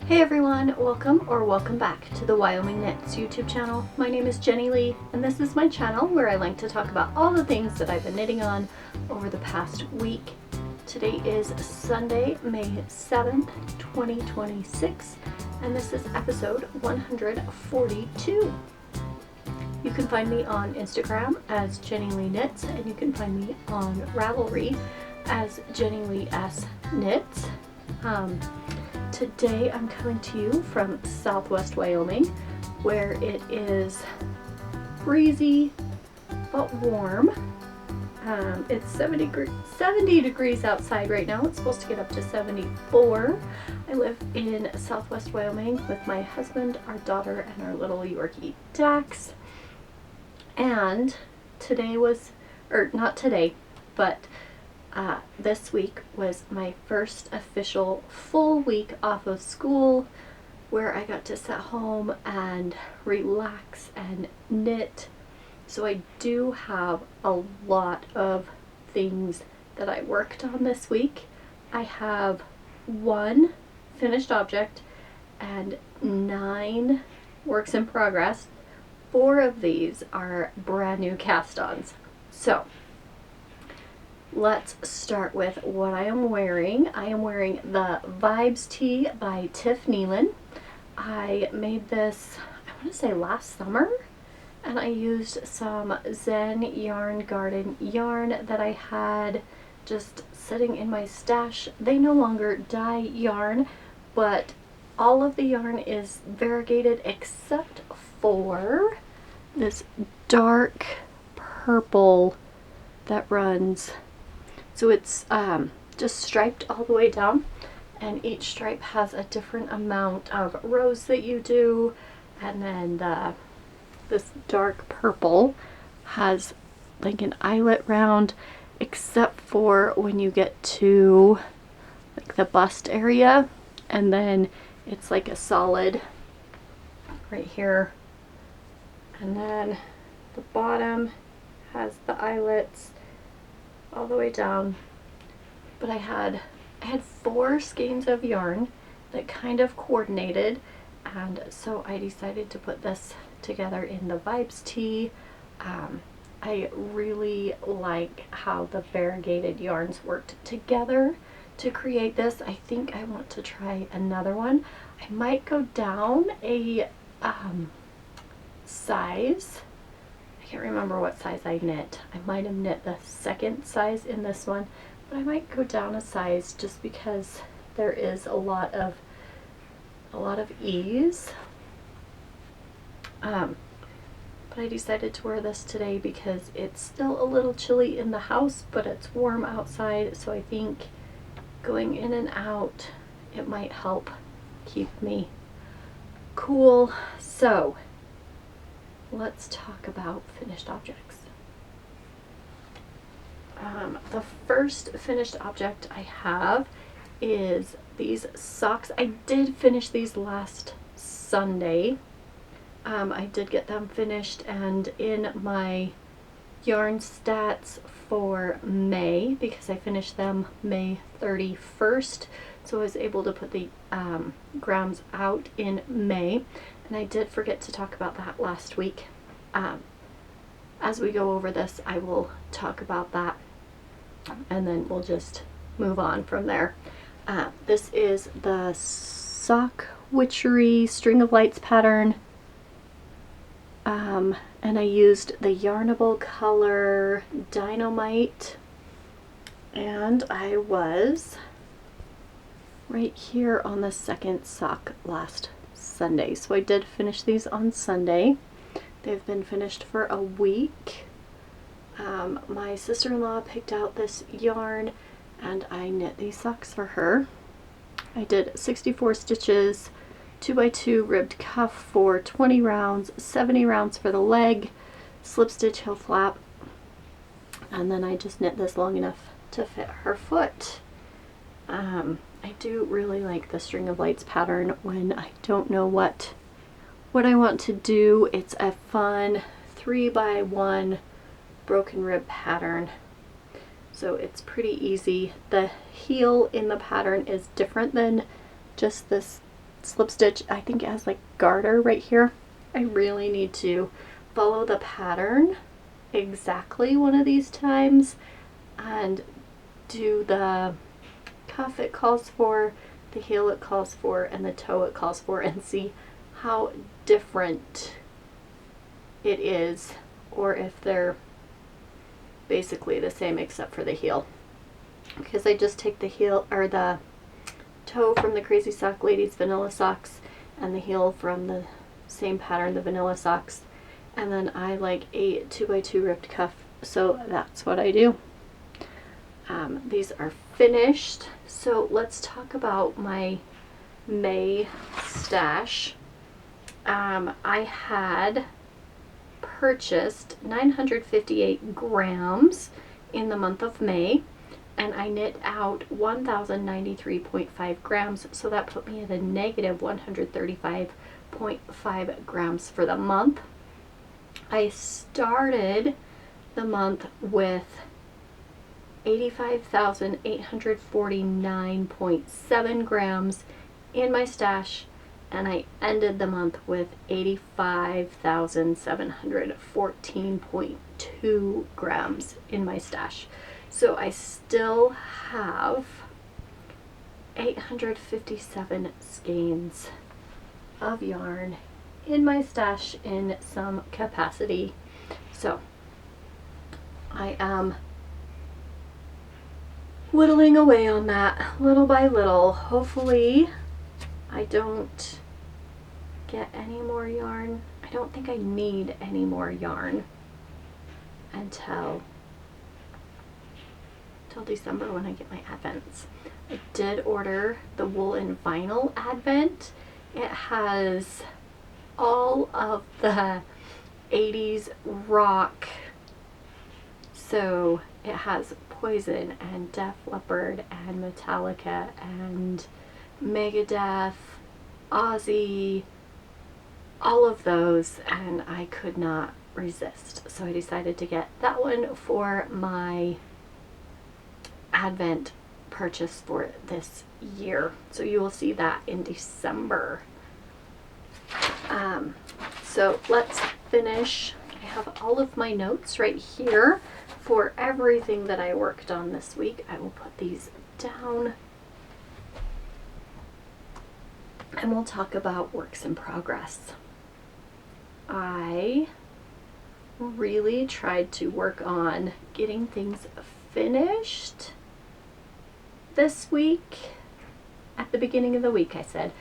Hey everyone, welcome back to the Wyoming Knits YouTube channel. My name is Jenny Lee, and this is my channel where I like to talk about all the things that I've been knitting on over the past week. Today is Sunday, May 7th, 2026, and this is episode 142. You can find me on Instagram as Jenny Lee Knits, and you can find me on Ravelry as Jenny Lee S Knits. Today I'm coming to you from Southwest Wyoming, where it is breezy but warm. It's 70 degrees outside right now. It's supposed to get up to 74. I live in Southwest Wyoming with my husband, our daughter, and our little Yorkie Dax. And today was, or not today, but this week was my first official full week off of school, where I got to sit home and relax and knit. So I do have a lot of things that I worked on this week. I have 1 finished object and 9 works in progress. 4 of these are brand new cast-ons. So let's start with what I am wearing. I am wearing the Vibes tee by Tiff Neilan. I made this, I want to say last summer, and I used some Zen Yarn Garden yarn that I had just sitting in my stash. They no longer dye yarn, but all of the yarn is variegated except for this dark purple that runs. So it's just striped all the way down, and each stripe has a different amount of rows that you do, and then this dark purple has like an eyelet round, except for when you get to like the bust area, and then it's like a solid right here, and then the bottom has the eyelets all the way down. But I had 4 skeins of yarn that kind of coordinated, and so I decided to put this together in the Vibes tee. I really like how the variegated yarns worked together to create this. I think I want to try another one. I might go down a size. I can't remember what size I knit. I might have knit the 2nd size in this one, but I might go down a size just because there is a lot of ease. But I decided to wear this today because it's still a little chilly in the house, but it's warm outside, so I think going in and out, it might help keep me cool. So let's talk about finished objects. The first finished object I have is these socks. I did finish these last Sunday. I did get them finished and in my yarn stats for May, because I finished them May 31st, so I was able to put the grams out in May, and I did forget to talk about that last week. As we go over this, I will talk about that, and then we'll just move on from there. This is the Sock Witchery String of Lights pattern, and I used the Yarnable color Dino-Mite, and I was right here on the 2nd sock last Sunday. So I did finish these on Sunday. They've been finished for a week. My sister-in-law picked out this yarn, and I knit these socks for her. I did 64 stitches, 2x2 ribbed cuff for 20 rounds, 70 rounds for the leg, slip stitch heel flap, and then I just knit this long enough to fit her foot. I do really like the String of Lights pattern when I don't know what I want to do. It's a fun 3x1 broken rib pattern, so it's pretty easy. The heel in the pattern is different than just this slip stitch. I think it has like garter right here. I really need to follow the pattern exactly one of these times and do the cuff it calls for, the heel it calls for, and the toe it calls for, and see how different it is, or if they're basically the same except for the heel. Because I just take the heel or the toe from the Crazy Sock Ladies vanilla socks and the heel from the same pattern, the vanilla socks, and then I like a 2x2 ripped cuff, so that's what I do. These are finished, so let's talk about my May stash. I had purchased 958 grams in the month of May, and I knit out 1093.5 grams, so that put me at a negative 135.5 grams for the month. I started the month with 85,849.7 grams in my stash, and I ended the month with 85,714.2 grams in my stash. So I still have 857 skeins of yarn in my stash in some capacity. So I am whittling away on that little by little. Hopefully I don't get any more yarn. I don't think I need any more yarn until December when I get my advents. I did order the wool and vinyl advent. It has all of the 80s rock, so it has Poison and Def Leppard and Metallica and Megadeth, Ozzy, all of those, and I could not resist, so I decided to get that one for my advent purchase for this year. So you will see that in December. So let's finish. I have all of my notes right here for everything that I worked on this week. I will put these down and we'll talk about works in progress. I really tried to work on getting things finished this week. At the beginning of the week I said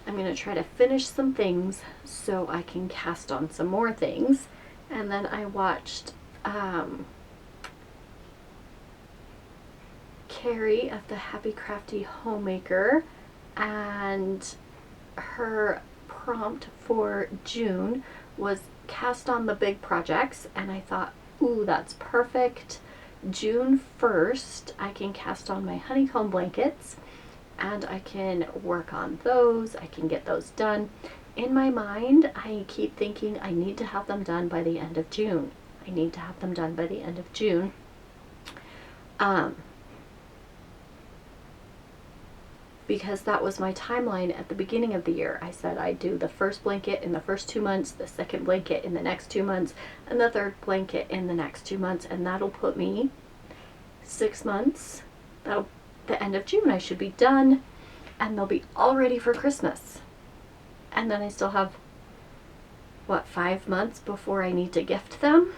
I'm going to try to finish some things so I can cast on some more things, and then I watched Carrie of the Happy Crafty Homemaker, and her prompt for June was cast on the big projects, and I thought, ooh, that's perfect. June 1st I can cast on my honeycomb blankets and I can work on those. I can get those done. In my mind I keep thinking I need to have them done by the end of June. I need to have them done by the end of June. Because that was my timeline at the beginning of the year. I said I'd do the first blanket in the first 2 months, the second blanket in the next 2 months, and the third blanket in the next 2 months, and that'll put me 6 months. That'll the end of June I should be done, and they'll be all ready for Christmas. And then I still have, what, 5 months before I need to gift them.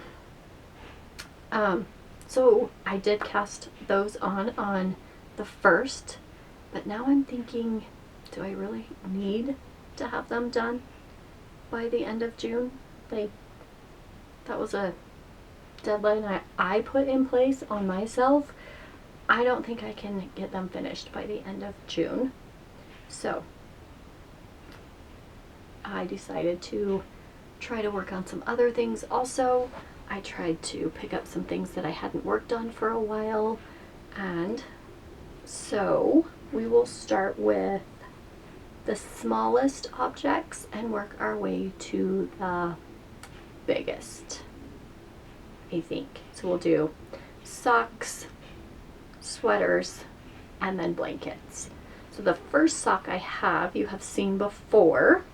So I did cast those on the 1st. But now I'm thinking, do I really need to have them done by the end of June? Like, that was a deadline I put in place on myself. I don't think I can get them finished by the end of June. So I decided to try to work on some other things also. I tried to pick up some things that I hadn't worked on for a while, and so we will start with the smallest objects and work our way to the biggest, I think. So we'll do socks, sweaters, and then blankets. So the first sock I have, you have seen before.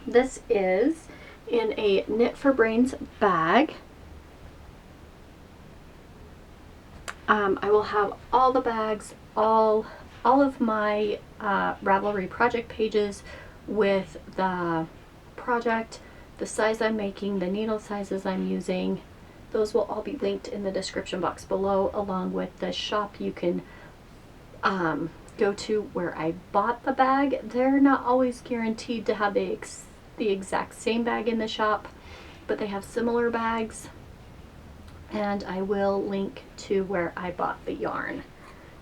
This is in a Knit for Brains bag. I will have all the bags, all of my Ravelry project pages with the project, the size I'm making, the needle sizes I'm using. Those will all be linked in the description box below, along with the shop you can go to where I bought the bag. They're not always guaranteed to have the exact same bag in the shop, but they have similar bags. And I will link to where I bought the yarn.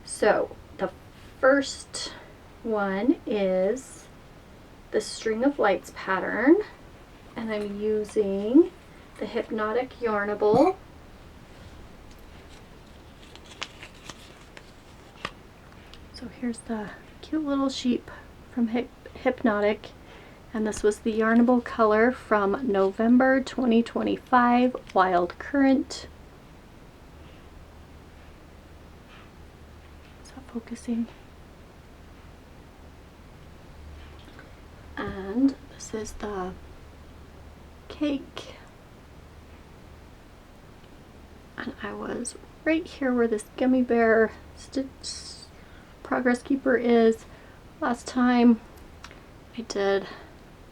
So the first one is the String of Lights pattern, and I'm using the Hypnotic Yarnable. So here's the cute little sheep from Hypnotic, and this was the Yarnable color from November 2025, Wild Currant. Focusing. And this is the cake. And I was right here where this gummy bear progress keeper is. Last time I did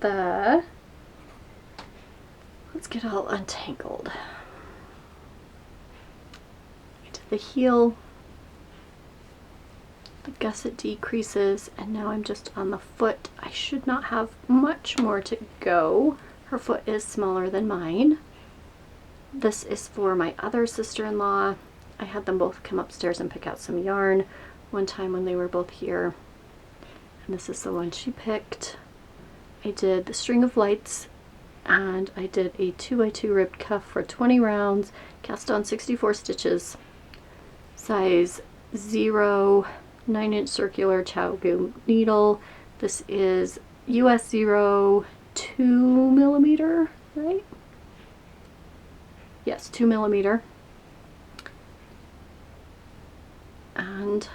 the, let's get all untangled. I did the heel, the gusset decreases, and now I'm just on the foot. I should not have much more to go. Her foot is smaller than mine. This is for my other sister-in-law. I had them both come upstairs and pick out some yarn one time when they were both here. And this is the one she picked. I did the String of Lights, and I did a 2x2 ribbed cuff for 20 rounds, cast on 64 stitches, size 0, 9-inch circular Chowgu needle. This is US 0, 2mm, right? Yes, 2mm. And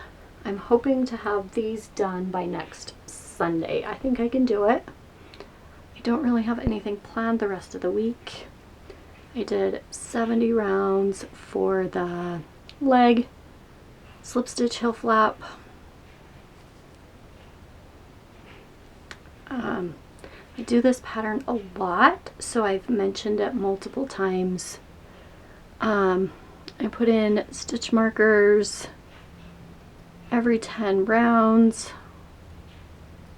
I'm hoping to have these done by next Sunday. I think I can do it. I don't really have anything planned the rest of the week. I did 70 rounds for the leg, slip stitch heel flap. I do this pattern a lot, so I've mentioned it multiple times. I put in stitch markers every 10 rounds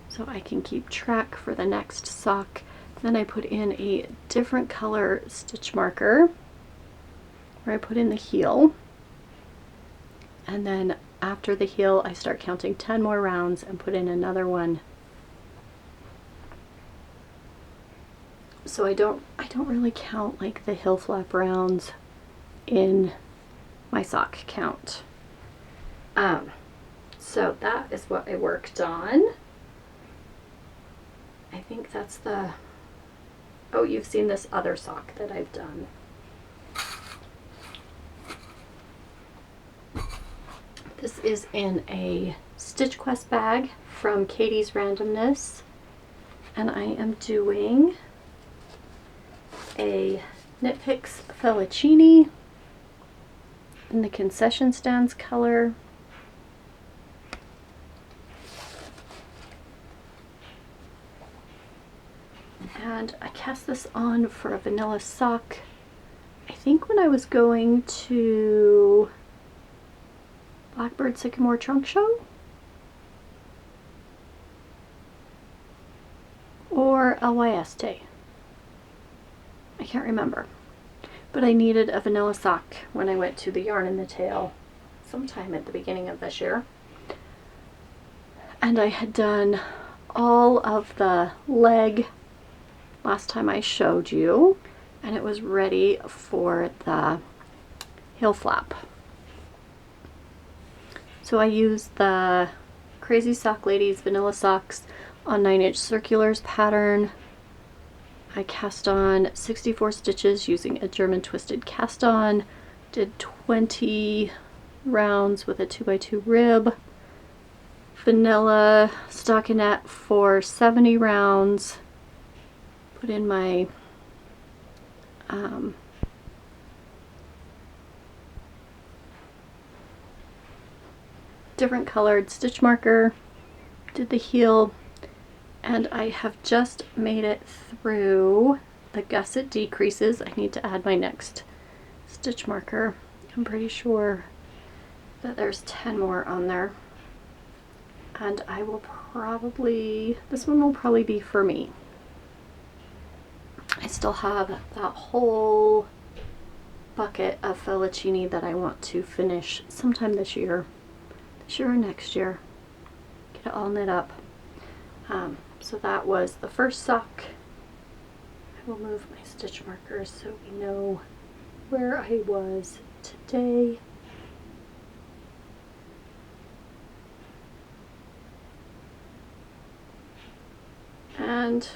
so I can keep track for the next sock. Then I put in a different color stitch marker where I put in the heel, and then after the heel I start counting 10 more rounds and put in another one. So I don't really count like the heel flap rounds in my sock count. So that is what I worked on. I think that's the, oh, you've seen this other sock that I've done. This is in a Stitch Quest bag from Katie's Randomness, and I am doing a Knit Picks Felicini in the concession stands color. And I cast this on for a vanilla sock, I think when I was going to Blackbird Sycamore Trunk Show? Or LYST. I can't remember. But I needed a vanilla sock when I went to the Yarn in the Tail sometime at the beginning of this year. And I had done all of the leg last time I showed you, and it was ready for the heel flap. So I used the Crazy Sock Ladies vanilla socks on 9-inch circulars pattern. I cast on 64 stitches using a German twisted cast on, did 20 rounds with a 2x2 rib, vanilla stockinette for 70 rounds. Put in my different colored stitch marker, did the heel, and I have just made it through the gusset decreases. I need to add my next stitch marker. I'm pretty sure that there's 10 more on there, and I will probably, this one will probably be for me. I still have that whole bucket of Felicini that I want to finish sometime this year or next year. Get it all knit up. So that was the first sock. I will move my stitch markers so we know where I was today. And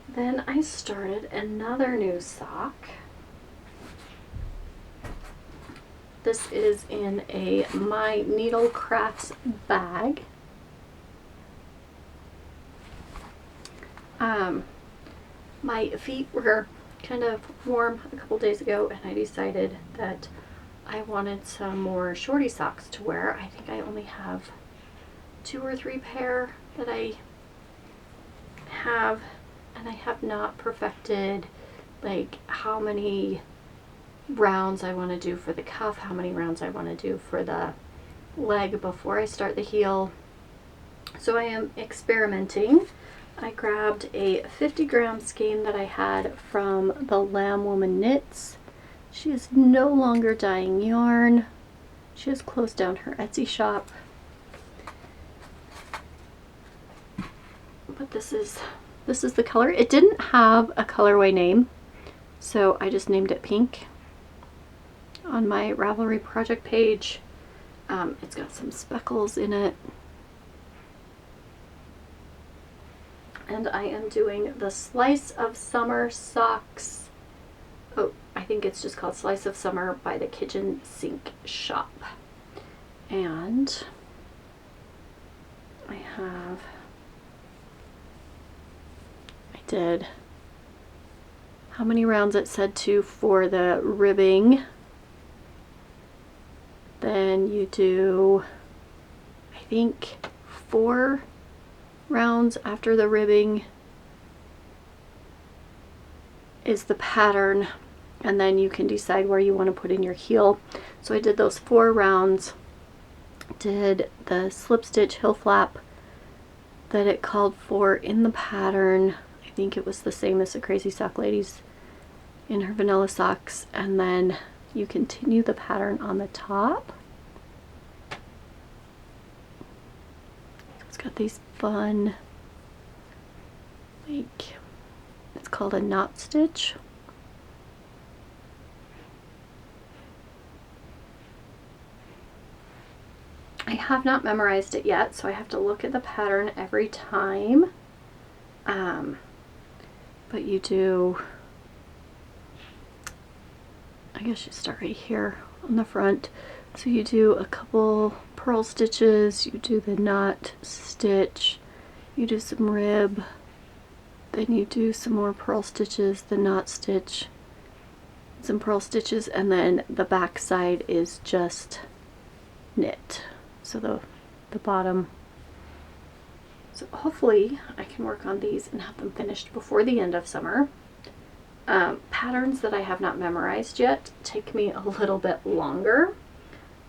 then I started another new sock. This is in a My Needle Crafts bag. My feet were kind of warm a couple days ago, and I decided that I wanted some more shorty socks to wear. I think I only have 2 or 3 pair that I have, and I have not perfected like how many rounds I want to do for the cuff, how many rounds I want to do for the leg before I start the heel. So I am experimenting. I grabbed a 50-gram skein that I had from the Lamb Woman Knits. She is no longer dyeing yarn. She has closed down her Etsy shop. But this is the color. It didn't have a colorway name, so I just named it pink on my Ravelry project page. It's got some speckles in it. And I am doing the Slice of Summer socks. Oh, I think it's just called Slice of Summer by the Kitchen Sink Shop. And I did how many rounds it said to for the ribbing. Then you do, I think, 4 rounds after the ribbing is the pattern, and then you can decide where you want to put in your heel. So I did those 4 rounds, did the slip stitch heel flap that it called for in the pattern. I think it was the same as the Crazy Sock Lady's in her vanilla socks, and then you continue the pattern on the top. It's got these fun, like, it's called a knot stitch. I have not memorized it yet, so I have to look at the pattern every time. But you do, I guess you start right here on the front. So you do a couple purl stitches, you do the knot stitch, you do some rib, then you do some more purl stitches, the knot stitch, some purl stitches, and then the back side is just knit. So the bottom. So hopefully I can work on these and have them finished before the end of summer. Patterns that I have not memorized yet take me a little bit longer,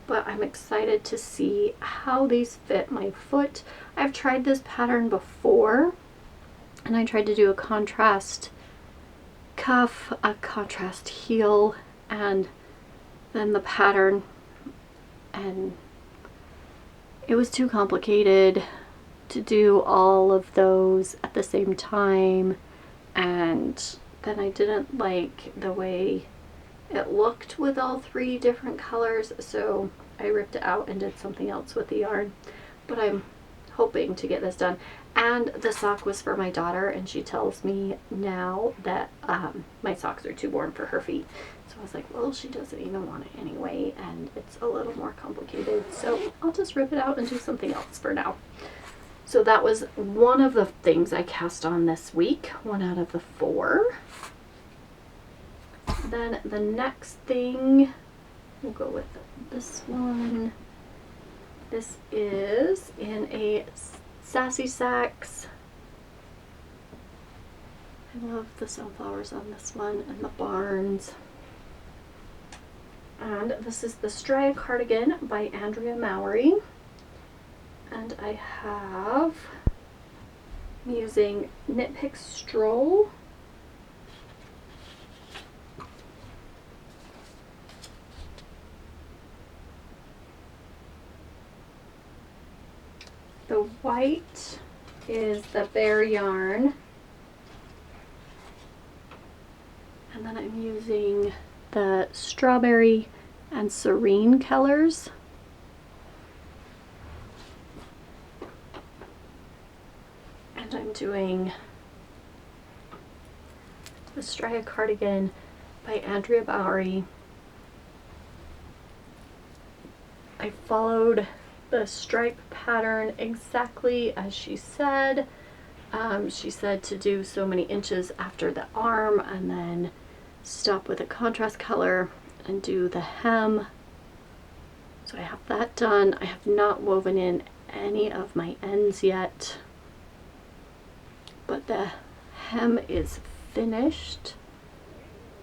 but I'm excited to see how these fit my foot. I've tried this pattern before, and I tried to do a contrast cuff, a contrast heel, and then the pattern, and it was too complicated to do all of those at the same time, and then I didn't like the way it looked with all 3 different colors, so I ripped it out and did something else with the yarn. But I'm hoping to get this done. And the sock was for my daughter, and she tells me now that my socks are too worn for her feet. So I was like, well, she doesn't even want it anyway, and it's a little more complicated, so I'll just rip it out and do something else for now. So that was one of the things I cast on this week, 1 out of the 4. Then the next thing, we'll go with this one. This is in a Sassy Sacks. I love the sunflowers on this one and the barns. And this is the Stria Cardigan by Andrea Mowry. And I have, I'm using Nitpick Stroll. The white is the Bear yarn. And then I'm using the Strawberry and Serene colors. And I'm doing the Stria Cardigan by Andrea Mowry. I followed the stripe pattern exactly as she said. She said to do so many inches after the arm and then stop with a contrast color and do the hem. So I have that done. I have not woven in any of my ends yet, but the hem is finished.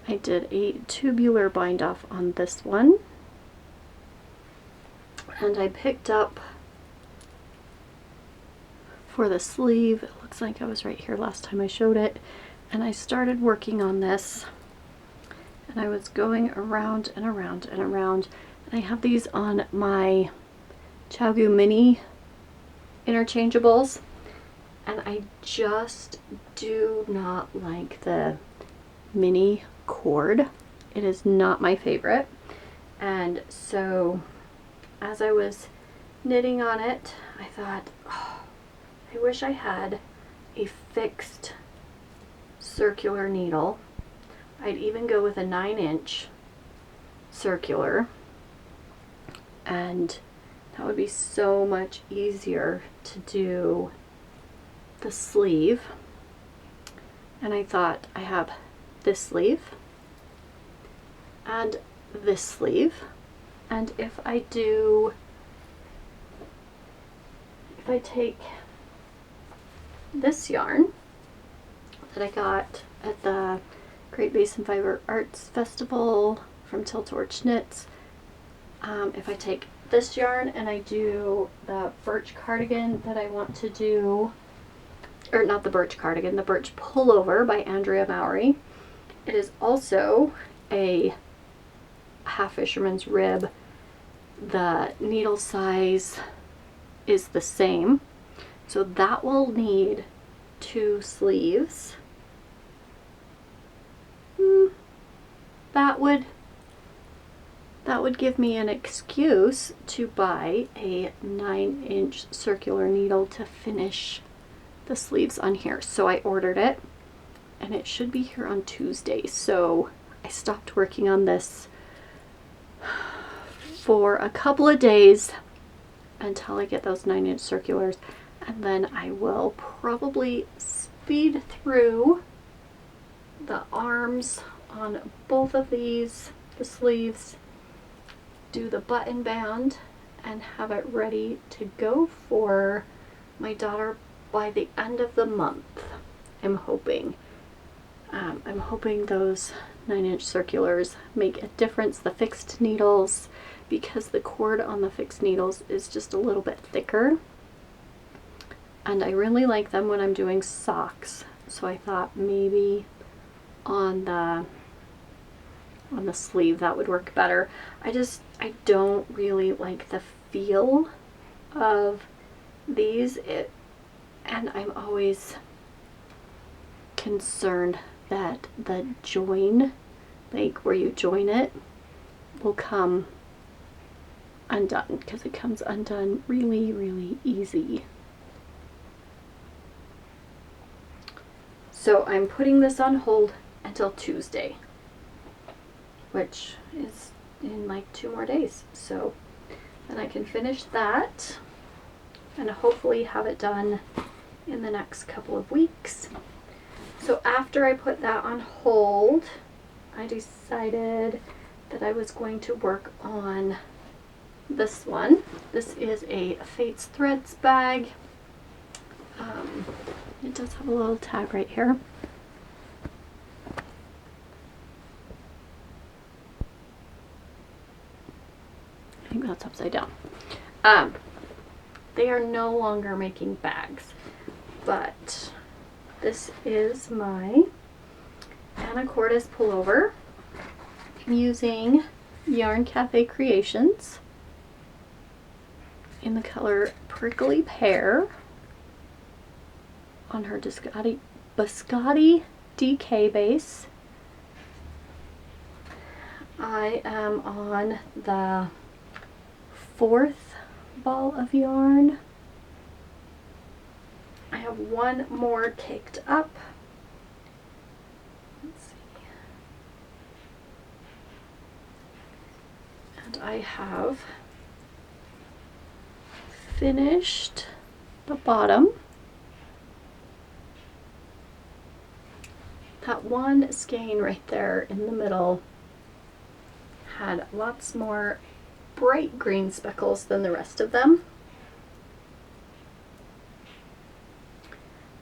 I did a tubular bind off on this one. And I picked up for the sleeve, it looks like I was right here last time I showed it, and I started working on this, and I was going around and around and around, and I have these on my ChowGoo Mini interchangeables, and I just do not like the mini cord. It is not my favorite, and so as I was knitting on it, I thought, oh, I wish I had a fixed circular needle. I'd even go with a 9-inch circular, and that would be so much easier to do the sleeve. And I thought, I have this sleeve and this sleeve. And if I take this yarn that I got at the Great Basin Fiber Arts Festival from Tiltorch Knits, if I take this yarn and I do the birch cardigan that I want to do, or not the birch cardigan, the birch pullover by Andrea Mowry, it is also a half fisherman's rib. The needle size is the same, so that will need 2 sleeves. That would give me an excuse to buy a 9-inch circular needle to finish the sleeves on here. So I ordered it, and it should be here on Tuesday. So I stopped working on this for a couple of days until I get those 9-inch circulars, and then I will probably speed through the arms on both of these, the sleeves, do the button band, and have it ready to go for my daughter by the end of the month. I'm hoping those 9-inch circulars make a difference. The fixed needles, because the cord on the fixed needles is just a little bit thicker, and I really like them when I'm doing socks, so I thought maybe on the sleeve that would work better. I don't really like the feel of these, and I'm always concerned that the join, like where you join it, will come undone, because it comes undone really, really easy. So I'm putting this on hold until Tuesday, which is in like 2 more days. So then I can finish that and hopefully have it done in the next couple of weeks. So after I put that on hold, I decided that I was going to work on this one. This is a Fates Threads bag. It does have a little tag right here. I think that's upside down. They are no longer making bags, but this is my Anacortes pullover. I'm using Yarn Cafe Creations in the color Prickly Pear on her Biscotti DK base. I am on the 4th ball of yarn. I have one more caked up. Let's see. And I have finished the bottom. That one skein right there in the middle had lots more bright green speckles than the rest of them.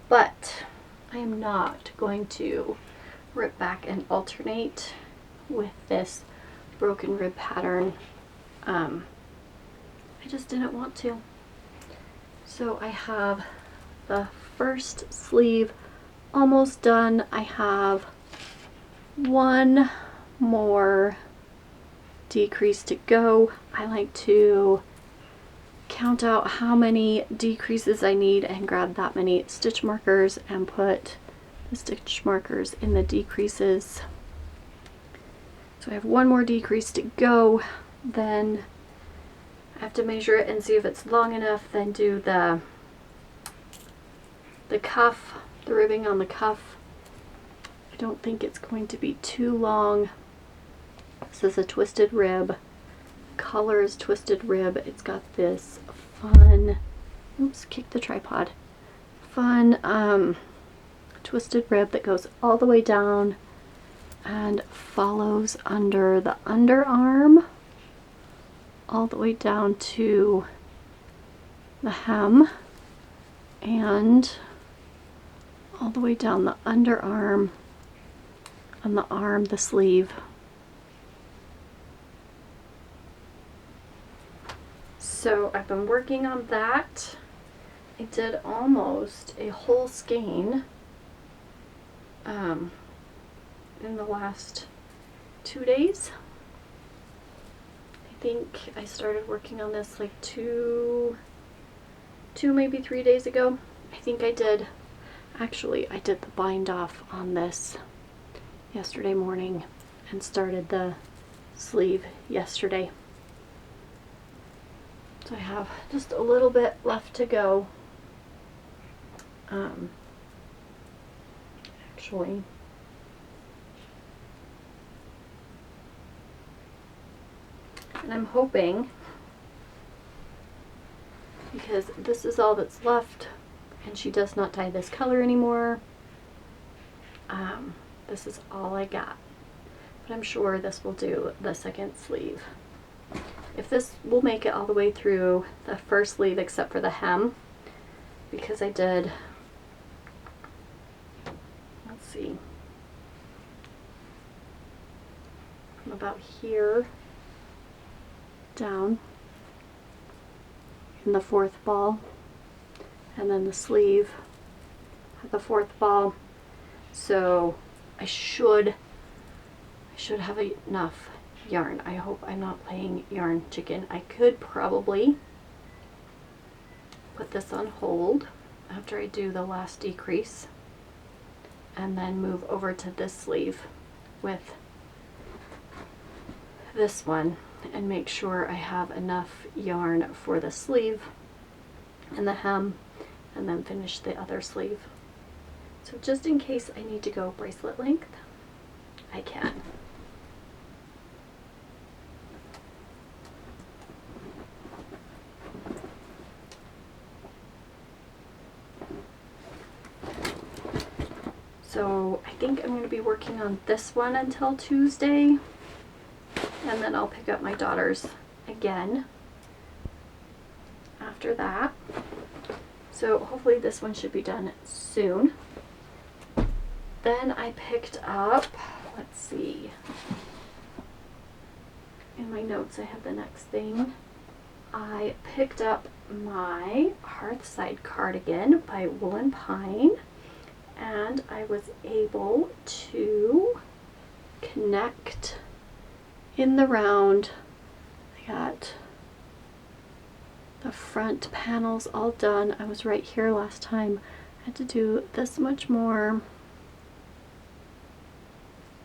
But I am not going to rip back and alternate with this broken rib pattern. I just didn't want to. So I have the first sleeve almost done. I have one more decrease to go. I like to count out how many decreases I need and grab that many stitch markers and put the stitch markers in the decreases. So I have one more decrease to go. Then I have to measure it and see if it's long enough, then do the cuff, the ribbing on the cuff. I don't think it's going to be too long. This is a twisted rib. Color is twisted rib. It's got this fun, oops, kick the tripod. Fun twisted rib that goes all the way down and follows under the underarm all the way down to the hem and all the way down the underarm on the arm, the sleeve. So I've been working on that. I did almost a whole skein in the last 2 days. I think I started working on this like two, maybe 3 days ago. I think I did, actually I did the bind off on this yesterday morning and started the sleeve yesterday. So I have just a little bit left to go. Actually, and I'm hoping, because this is all that's left and she does not dye this color anymore, this is all I got. But I'm sure this will do the second sleeve. If this will make it all the way through the first sleeve except for the hem, because I did, let's see, from about here down in the 4th ball, and then the sleeve at the 4th ball. So I should have enough yarn. I hope I'm not playing yarn chicken. I could probably put this on hold after I do the last decrease and then move over to this sleeve with this one and make sure I have enough yarn for the sleeve and the hem and then finish the other sleeve. So just in case I need to go bracelet length, I can. So I think I'm going to be working on this one until Tuesday, and then I'll pick up my daughter's again after that. So hopefully this one should be done soon. Then I picked up, let's see, in my notes I have the next thing. I picked up my Hearthside cardigan by Wool and Pine, and I was able to connect in the round. I got the front panels all done. I was right here last time. I had to do this much more,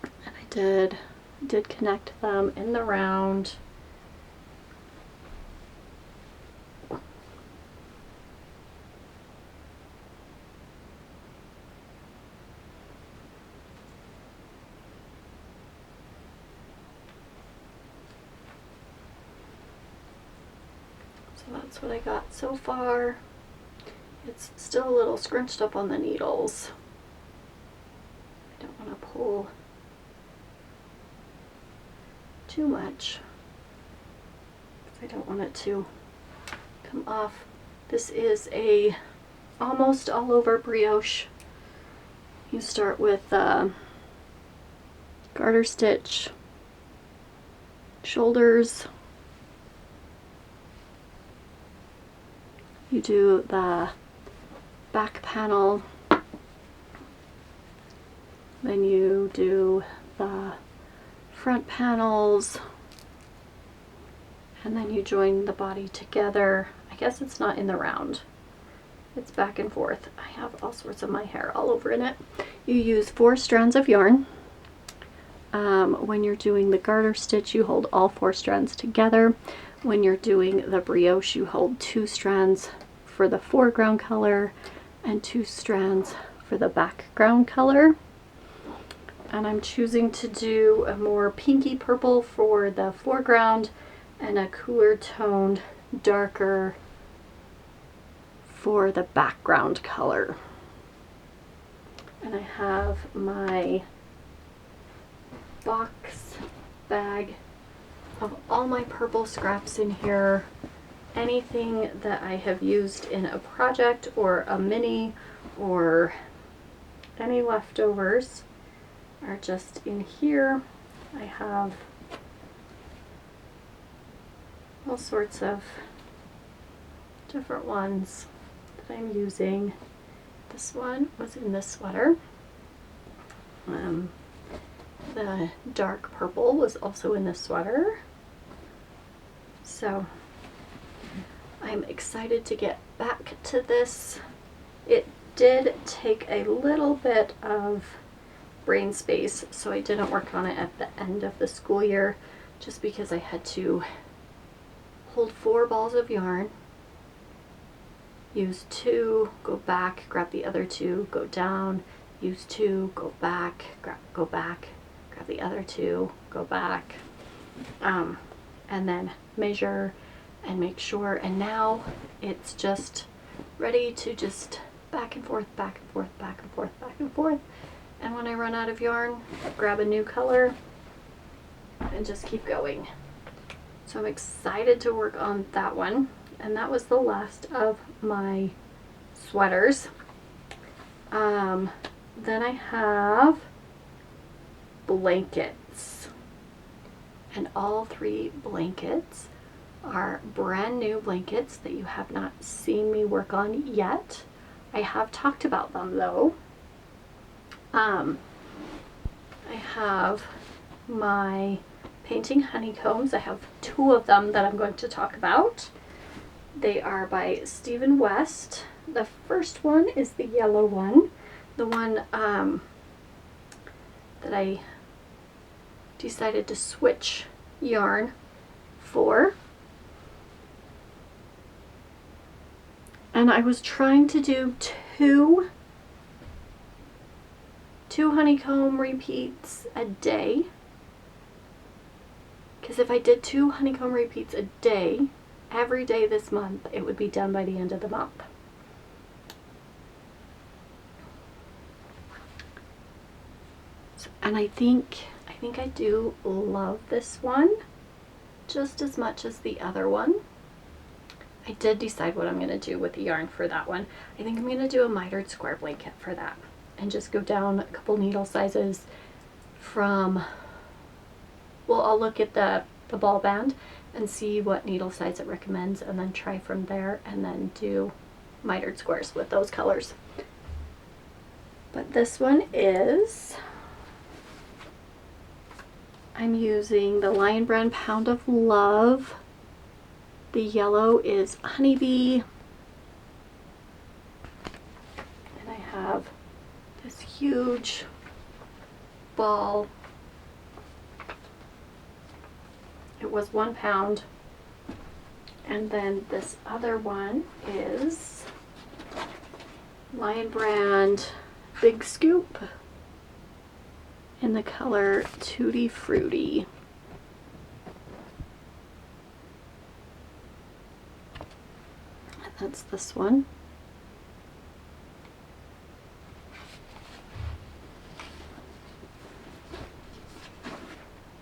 and I did connect them in the round. That's what I got so far. It's still a little scrunched up on the needles. I don't want to pull too much because I don't want it to come off. This is a almost all over brioche. You start with garter stitch, shoulders. You do the back panel, then you do the front panels, and then you join the body together. I guess it's not in the round. It's back and forth. I have all sorts of my hair all over in it. You use 4 strands of yarn. When you're doing the garter stitch, you hold all 4 strands together. When you're doing the brioche, you hold 2 strands for the foreground color and 2 strands for the background color. And I'm choosing to do a more pinky purple for the foreground and a cooler toned, darker for the background color. And I have my box bag of all my purple scraps in here. Anything that I have used in a project or a mini or any leftovers are just in here. I have all sorts of different ones that I'm using. This one was in this sweater. The dark purple was also in this sweater. So I'm excited to get back to this. It did take a little bit of brain space, so I didn't work on it at the end of the school year just because I had to hold 4 balls of yarn, use 2, go back, grab the other 2, go down, use 2, go back, go back, grab the other 2, go back, and then measure and make sure. And now it's just ready to just back and forth, back and forth, back and forth, back and forth. And when I run out of yarn, grab a new color and just keep going. So I'm excited to work on that one. And that was the last of my sweaters. Then I have blankets. And all 3 blankets are brand new blankets that you have not seen me work on yet. I have talked about them though. I have my painting honeycombs. I have 2 of them that I'm going to talk about. They are by Stephen West. The first one is the yellow one, the one that I decided to switch yarn for. And I was trying to do 2 honeycomb repeats a day. Because if I did 2 honeycomb repeats a day, every day this month, it would be done by the end of the month. And I think I do love this one just as much as the other one. I did decide what I'm going to do with the yarn for that one. I think I'm going to do a mitered square blanket for that and just go down a couple needle sizes from, well, I'll look at the ball band and see what needle size it recommends and then try from there and then do mitered squares with those colors. But this one is, I'm using the Lion Brand Pound of Love. The yellow is Honeybee. And I have this huge ball. It was 1 pound. And then this other one is Lion Brand Big Scoop in the color Tutti Frutti. And that's this one.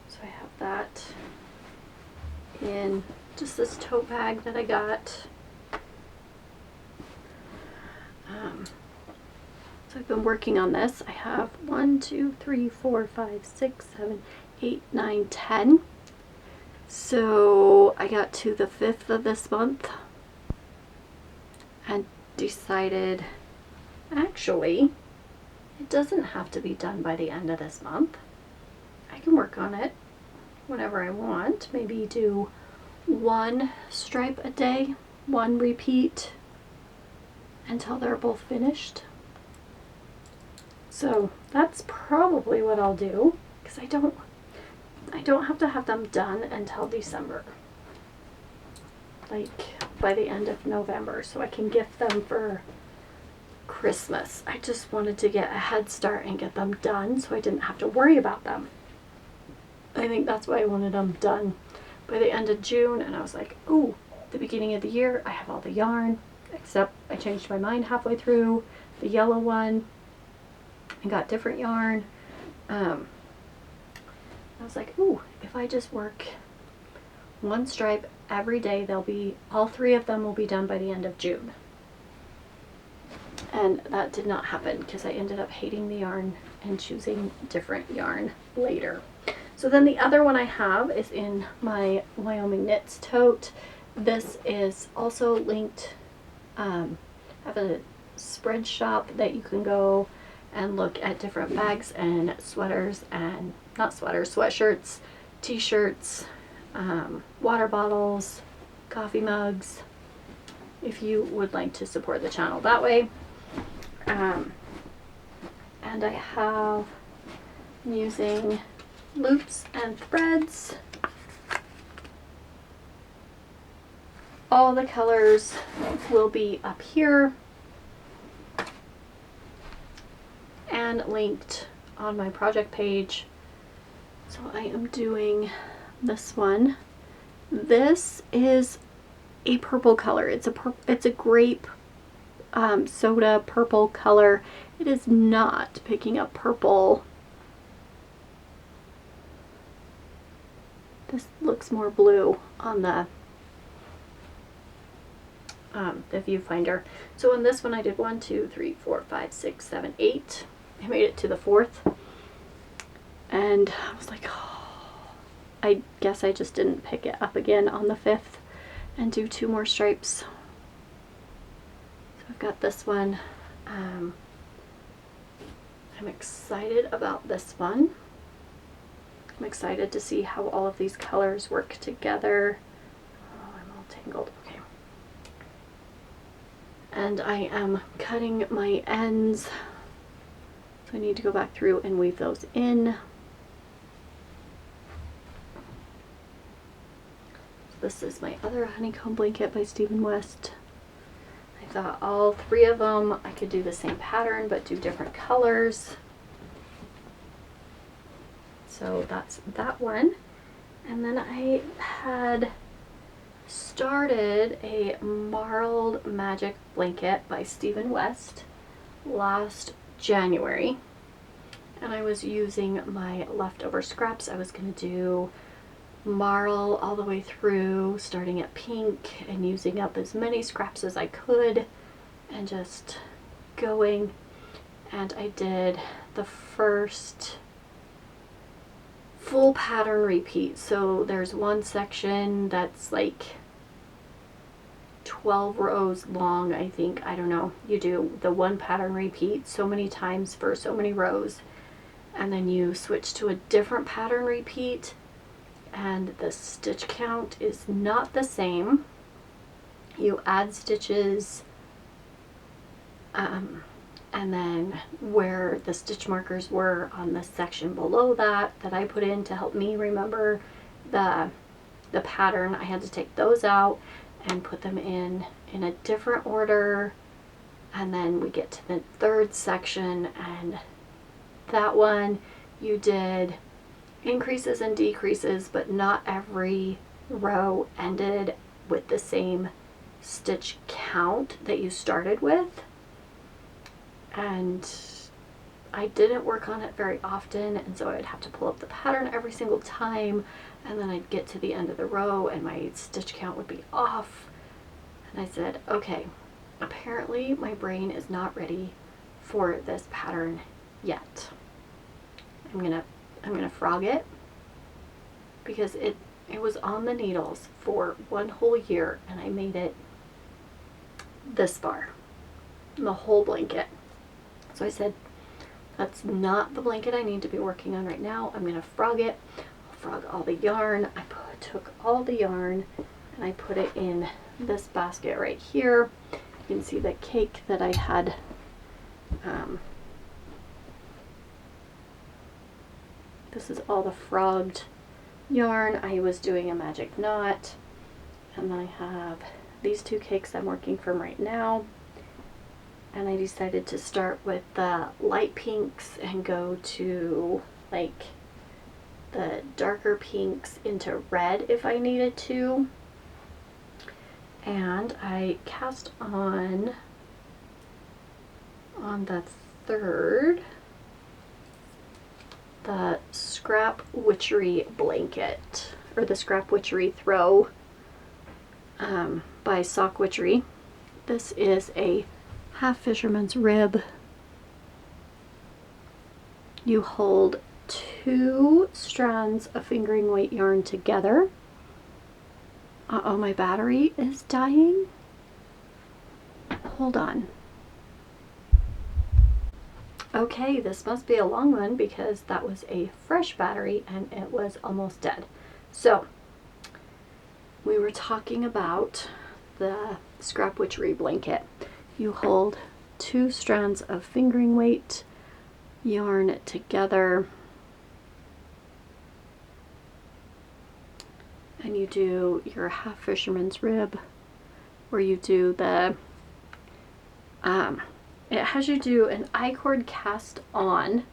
So I have that in just this tote bag that I got. So I've been working on this. I have 1, 2, 3, 4, 5, 6, 7, 8, 9, 10. So I got to the 5th of this month and decided, actually, it doesn't have to be done by the end of this month. I can work on it whenever I want. Maybe do 1 stripe a day, 1 repeat until they're both finished. So that's probably what I'll do, because I don't have to have them done until December, like by the end of November, so I can gift them for Christmas. I just wanted to get a head start and get them done so I didn't have to worry about them. I think that's why I wanted them done by the end of June, and I was like, ooh, the beginning of the year, I have all the yarn, except I changed my mind halfway through. The yellow one, I got different yarn. I was like, ooh, if I just work 1 stripe every day, they'll be, all 3 of them will be done by the end of June. And that did not happen because I ended up hating the yarn and choosing different yarn later. So then the other one I have is in my Wyoming Knits tote. This is also linked, I have a spread shop that you can go and look at different bags and sweaters, and not sweaters, sweatshirts, t-shirts, water bottles, coffee mugs, if you would like to support the channel that way. And I have, I'm using loops and threads. All the colors will be up here and linked on my project page. So I am doing this one. This is a purple color. It's a grape soda purple color. It is not picking up purple. This looks more blue on the viewfinder. So on this one I did 1, 2, 3, 4, 5, 6, 7, 8. I made it to the 4th, and I was like, oh, I guess I just didn't pick it up again on the 5th and do 2 more stripes. So I've got this one. I'm excited about this one. I'm excited to see how all of these colors work together. Oh, I'm all tangled. Okay. And I am cutting my ends. So I need to go back through and weave those in. This is my other honeycomb blanket by Stephen West. I thought all 3 of them, I could do the same pattern but do different colors. So that's that one. And then I had started a Marled Magic blanket by Stephen West last January. And I was using my leftover scraps. I was going to do marl all the way through, starting at pink and using up as many scraps as I could and just going. And I did the first full pattern repeat. So there's one section that's like 12 rows long, I think. I don't know. You do the one pattern repeat so many times for so many rows, and then you switch to a different pattern repeat, and the stitch count is not the same. You add stitches, and then where the stitch markers were on the section below that I put in to help me remember the pattern, I had to take those out and put them in a different order. And then we get to the third section, and that one you did increases and decreases, but not every row ended with the same stitch count that you started with. And I didn't work on it very often, and so I'd have to pull up the pattern every single time, and then I'd get to the end of the row and my stitch count would be off. And I said, okay, apparently my brain is not ready for this pattern yet. I'm gonna frog it, because it was on the needles for one whole year, and I made it this far, the whole blanket. So I said, that's not the blanket I need to be working on right now. I'm gonna frog it. I'll frog all the yarn. I took all the yarn and I put it in this basket right here. You can see the cake that I had this is all the frogged yarn. I was doing a magic knot, and then I have these two cakes I'm working from right now. And I decided to start with the light pinks and go to like the darker pinks into red if I needed to. And I cast on the third the Scrap Witchery blanket, or the Scrap Witchery throw by Sock Witchery. This is a half fisherman's rib. You hold 2 strands of fingering weight yarn together. Uh-oh, my battery is dying. Hold on. Okay, this must be a long one because that was a fresh battery and it was almost dead. So, we were talking about the Scrap Witchery blanket. You hold 2 strands of fingering weight yarn together, and you do your half fisherman's rib, where you do the it has you do an I-cord cast on,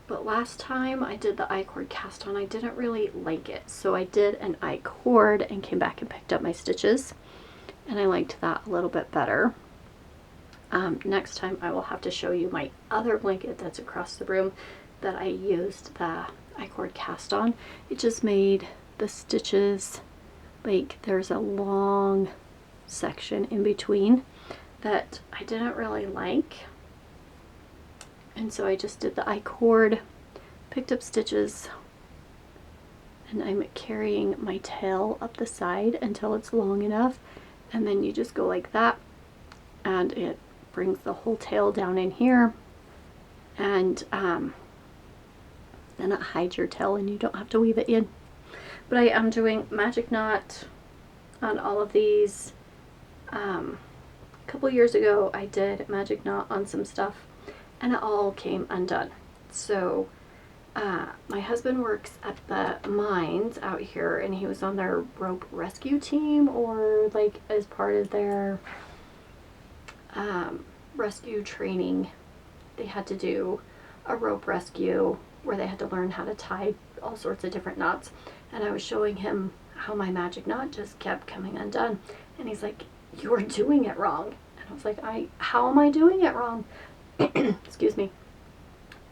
but last time I did the I-cord cast on I didn't really like it, so I did an I-cord and came back and picked up my stitches, and I liked that a little bit better. Next time I will have to show you my other blanket that's across the room that I used the I-cord cast on. It just made the stitches, like there's a long section in between that I didn't really like. And so I just did the I-cord, picked up stitches, and I'm carrying my tail up the side until it's long enough. And then you just go like that, and it brings the whole tail down in here, and then it hides your tail and you don't have to weave it in. But I am doing magic knot on all of these. A couple years ago I did magic knot on some stuff and it all came undone. So my husband works at the mines out here, and he was on their rope rescue team, or like as part of their rescue training. They had to do a rope rescue where they had to learn how to tie all sorts of different knots. And I was showing him how my magic knot just kept coming undone. And he's like, "You're doing it wrong." And I was like, how am I doing it wrong? Excuse me.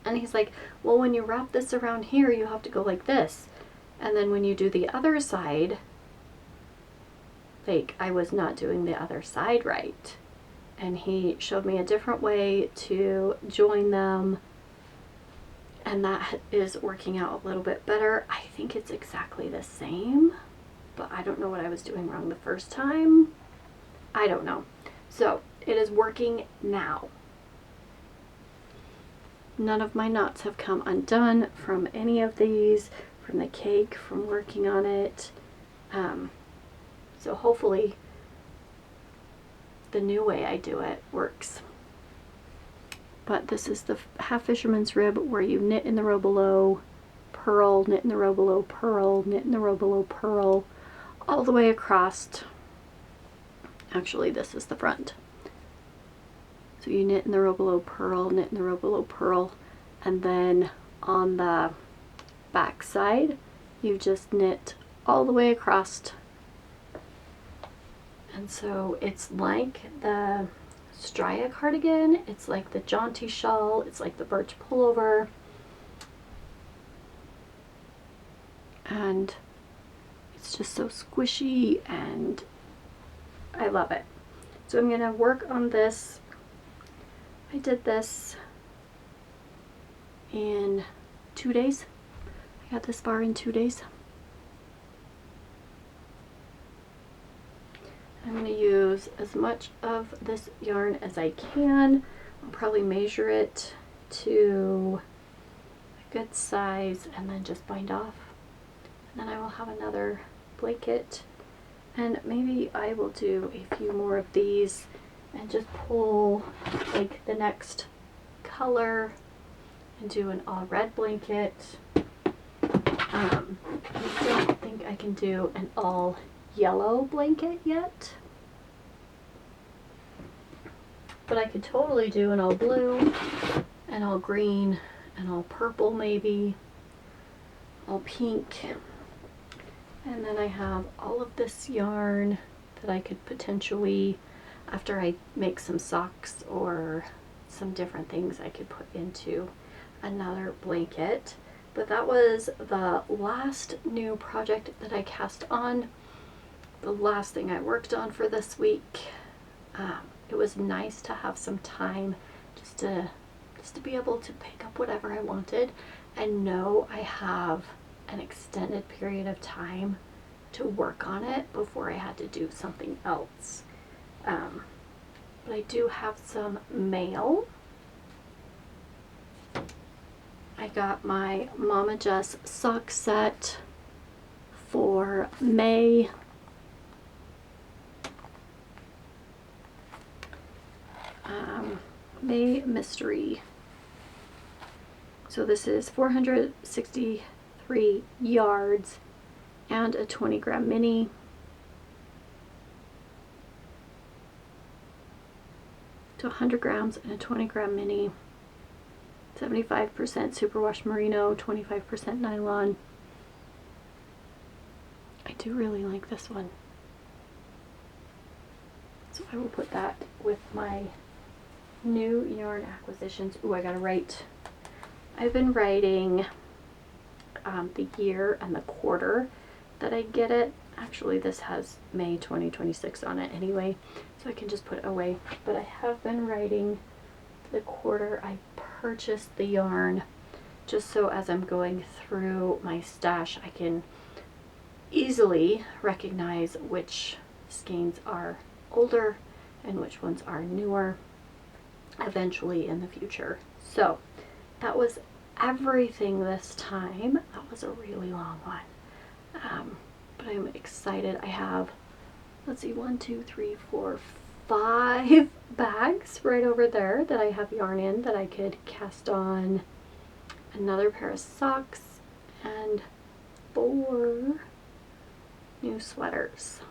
And he's like, "Well, when you wrap this around here, you have to go like this. And then when you do the other side," like, I was not doing the other side right. And he showed me a different way to join them, and that is working out a little bit better. I think it's exactly the same, but I don't know what I was doing wrong the first time. I don't know. So it is working now. None of my knots have come undone from any of these, from the cake, from working on it. So hopefully the new way I do it works. But this is the half fisherman's rib, where you knit in the row below, purl, knit in the row below, purl, knit in the row below, purl, all the way across. Actually, this is the front. So you knit in the row below, purl, knit in the row below, purl, and then on the back side you just knit all the way across. And so it's like the Stria cardigan, it's like the jaunty shawl, it's like the birch pullover, and it's just so squishy and I love it. So I'm gonna work on this. I did this in 2 days. I got this far in 2 days. I'm going to use as much of this yarn as I can. I'll probably measure it to a good size and then just bind off. And then I will have another blanket, and maybe I will do a few more of these and just pull like the next color and do an all red blanket. I don't think I can do an all yellow blanket yet, but I could totally do an all blue and all green and all purple, maybe all pink. And then I have all of this yarn that I could potentially, after I make some socks or some different things, I could put into another blanket. But that was the last new project that I cast on, the last thing I worked on for this week. It was nice to have some time just to be able to pick up whatever I wanted and know I have an extended period of time to work on it before I had to do something else. But I do have some mail. I got my Mama Jess sock set for May. May Mystery. So this is 463 yards and a 20-gram mini. To 100 grams and a 20-gram mini. 75% superwash merino, 25% nylon. I do really like this one. So I will put that with my new yarn acquisitions. Ooh, I gotta write. I've been writing the year and the quarter that I get it. Actually, this has May 2026 on it anyway, so I can just put it away. But I have been writing the quarter I purchased the yarn, just so as I'm going through my stash, I can easily recognize which skeins are older and which ones are newer eventually in the future. So that was everything this time. That was a really long one, but I'm excited. I have, let's see, 1, 2, 3, 4, 5 bags right over there that I have yarn in that I could cast on another pair of socks and 4 new sweaters.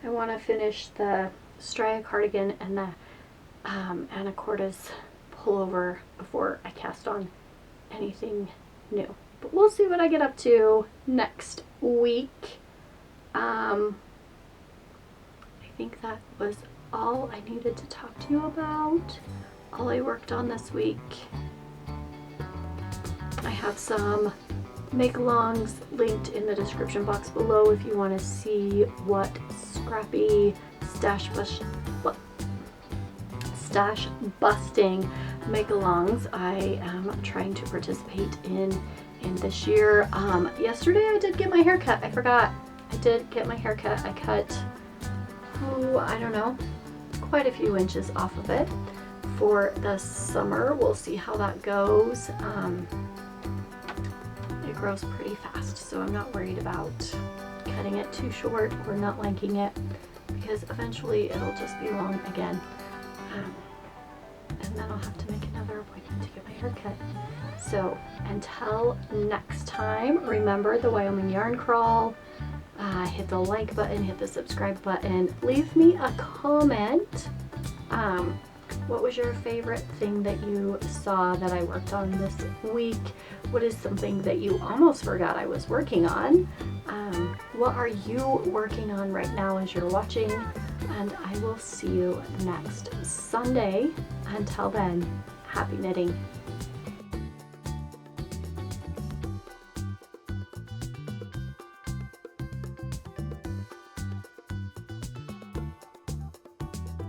I want to finish the Stria cardigan and the Anacortes pullover before I cast on anything new. But we'll see what I get up to next week. I think that was all I needed to talk to you about. All I worked on this week. I have some make-alongs linked in the description box below if you want to see what scrappy stash busting make-alongs I am trying to participate in this year. Yesterday I did get my hair cut. I forgot. I did get my hair cut. I cut, I don't know, quite a few inches off of it for the summer. We'll see how that goes. It grows pretty fast, so I'm not worried about cutting it too short or not liking it, because eventually it'll just be long again. And then I'll have to make another appointment to get my hair cut. So until next time, remember the Wyoming Yarn Crawl. Hit the like button, hit the subscribe button, leave me a comment. What was your favorite thing that you saw that I worked on this week? What is something that you almost forgot I was working on? What are you working on right now as you're watching? And I will see you next Sunday. Until then, happy knitting.